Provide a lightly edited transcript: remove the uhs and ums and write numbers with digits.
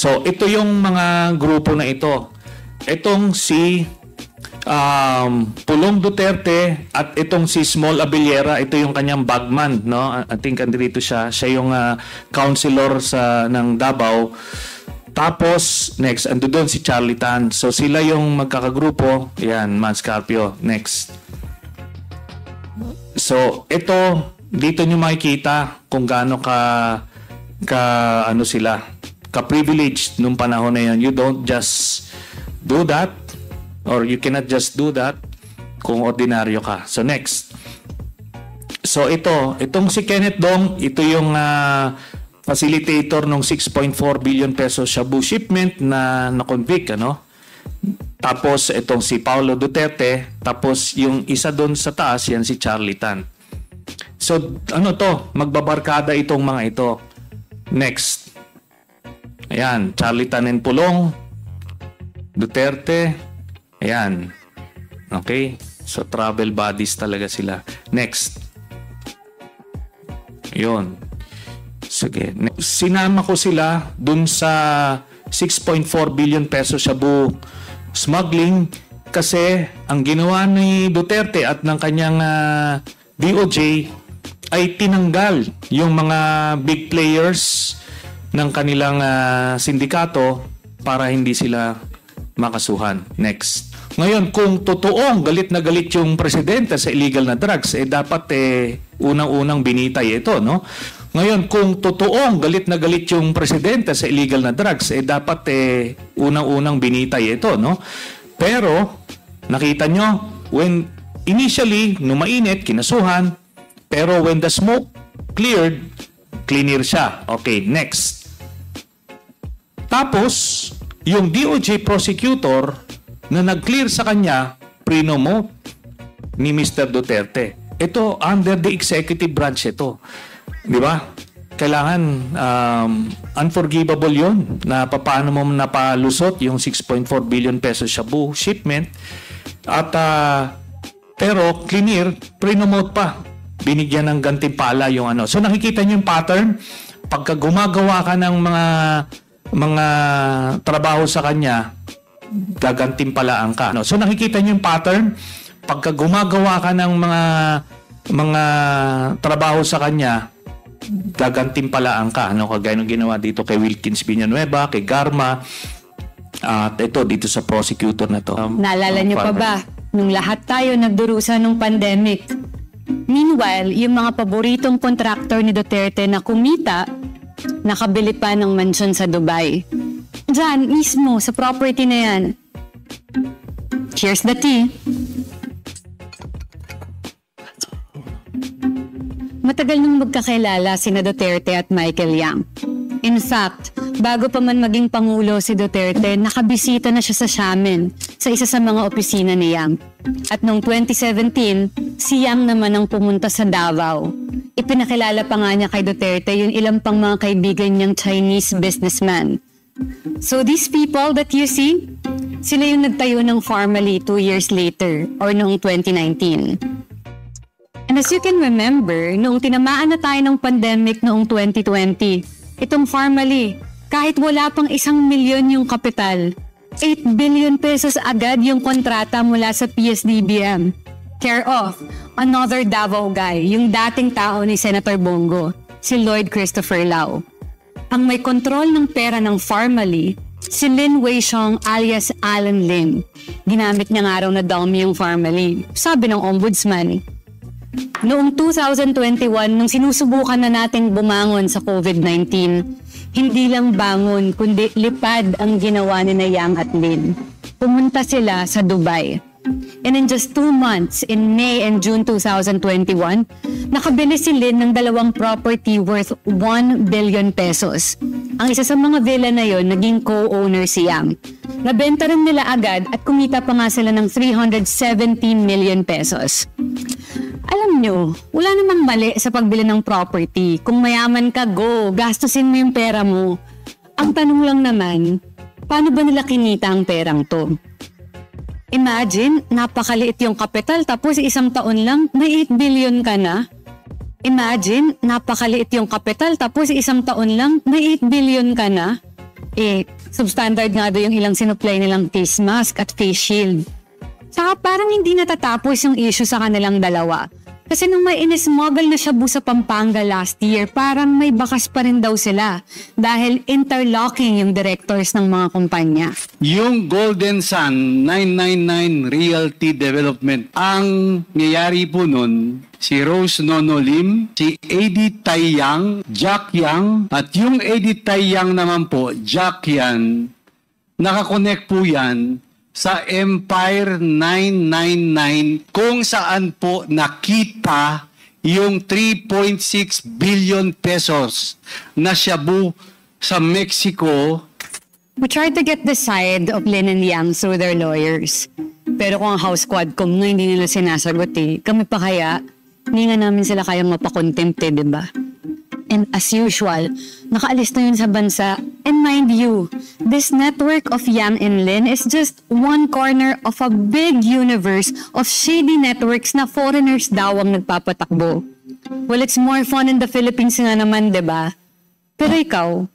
So, ito yung mga grupo na ito. Itong si Pulong Duterte at itong si Small Abellera, ito yung kanyang bagman, no? I think andito siya. Siya yung councilor ng Davao. Tapos, next, ando doon si Charlie Tan. So, sila yung magkakagrupo. Yan, Mans Carpio. Next. So, ito, dito nyo makikita kung gaano ka-privileged nung panahon na yan. You don't just do that, or you cannot just do that kung ordinaryo ka. So, next. So, itong si Kenneth Dong, ito yung facilitator ng 6.4 billion pesos shabu shipment na na-convict, ano? Tapos itong si Paulo Duterte, tapos yung isa doon sa taas, yan si Charlie Tan. So magbabarkada itong mga ito. Next. Ayan, Charlie Tan and Pulong Duterte. Ayan. Okay? So travel buddies talaga sila. Next. Yun. Sige. Sinama ko sila dun sa 6.4 billion peso shabu smuggling kasi ang ginawa ni Duterte at ng kanyang DOJ ay tinanggal yung mga big players ng kanilang sindikato para hindi sila makasuhan. Next. Ngayon, kung totoong galit na galit yung presidente sa illegal na drugs, dapat unang-unang binitay ito, no? Ngayon, kung totoong galit na galit yung presidente sa illegal na drugs, dapat unang-unang binitay ito, no? Pero, nakita nyo, when initially, numainit, kinasuhan, pero when the smoke cleared, cleaner siya. Okay, next. Tapos, yung DOJ prosecutor na nag-clear sa kanya, prinomote ni Mr. Duterte. Ito, under the executive branch ito. Di ba? Kailangan unforgivable yun na paano mo napalusot yung 6.4 billion pesos shabu shipment at pero clear, prinomote pa. Binigyan ng gantimpala yung ano. So nakikita niyo yung pattern pagka gumagawa ka ng mga trabaho sa kanya, gagantimpalaan ka. No? So nakikita niyo yung pattern pagka gumagawa ka ng mga trabaho sa kanya, gagantimpalaan ka. Ano, kagaya ng ginawa dito kay Wilkins Villanueva, kay Garma, at ito dito sa prosecutor na to. Naalala niyo pa ba nung lahat tayo nagdurusa nung pandemic? Meanwhile, yung mga paboritong contractor ni Duterte na kumita, nakabili pa ng mansion sa Dubai. Diyan, mismo, sa property na yan. Here's the tea. Matagal nang magkakilala sina Duterte at Michael Yang. In fact, bago pa man maging Pangulo si Duterte, nakabisita na siya sa Xiamen, sa isa sa mga opisina ni Yang. At noong 2017, si Yang naman ang pumunta sa Davao. Ipinakilala pa nga niya kay Duterte yung ilang pang mga kaibigan niyang Chinese businessman. So these people that you see, sila yung nagtayo ng Pharmally 2 years later, or noong 2019. And as you can remember, noong tinamaan na tayo ng pandemic noong 2020, itong Pharmally, kahit wala pang 1 milyon yung kapital, 8 billion pesos agad yung kontrata mula sa PSDBM. Care of another Davao guy, yung dating tao ni Senator Bongo, si Lloyd Christopher Lau. Ang may kontrol ng pera ng Pharmally, si Lin Weixiong alias Alan Lim. Ginamit niya nga raw na dummy yung Pharmally, sabi ng ombudsman. Noong 2021, nung sinusubukan na nating bumangon sa COVID-19, hindi lang bangon, kundi lipad ang ginawa ni na Yang at Lin. Pumunta sila sa Dubai. And in just 2 months, in May and June 2021, nakabili si Lin ng 2 property worth 1 billion pesos. Ang isa sa mga villa na yon, naging co-owner si Yang. Nabenta rin nila agad at kumita pa nga sila ng 317 million pesos. Alam nyo, wala namang mali sa pagbili ng property. Kung mayaman ka, go, gastusin mo yung pera mo. Ang tanong lang naman, paano ba nila kinita ang perang to? Imagine, napakaliit yung kapital tapos 1 taon lang, may 8 billion ka na. Imagine, napakaliit yung kapital tapos 1 taon lang, may 8 billion ka na. Substandard nga daw yung ilang sinupply nilang face mask at face shield. Saka parang hindi natatapos yung issue sa kanilang dalawa. Kasi nung may inismuggle na Shabu sa Pampanga last year, parang may bakas pa rin daw sila dahil interlocking yung directors ng mga kumpanya. Yung Golden Sun 999 Realty Development, ang nangyayari po nun, si Rose Nono Lim, si Eddie Taiyang, Jack Yang, at yung Eddie Taiyang naman po, Jack Yan, nakakonect po yan sa Empire 999 kung saan po nakita yung 3.6 billion pesos na Shabu sa Mexico. We tried to get the side of Lin and Yang through their lawyers. Pero kung ang House Quadcom nga hindi nila sinasagot kami pa kaya, hindi nga namin sila kayang mapakontempt diba? And as usual, nakaalis na yun sa bansa. And mind you, this network of Yang and Lin is just one corner of a big universe of shady networks na foreigners daw ang nagpapatakbo. Well, it's more fun in the Philippines nga naman, diba? Pero ikaw,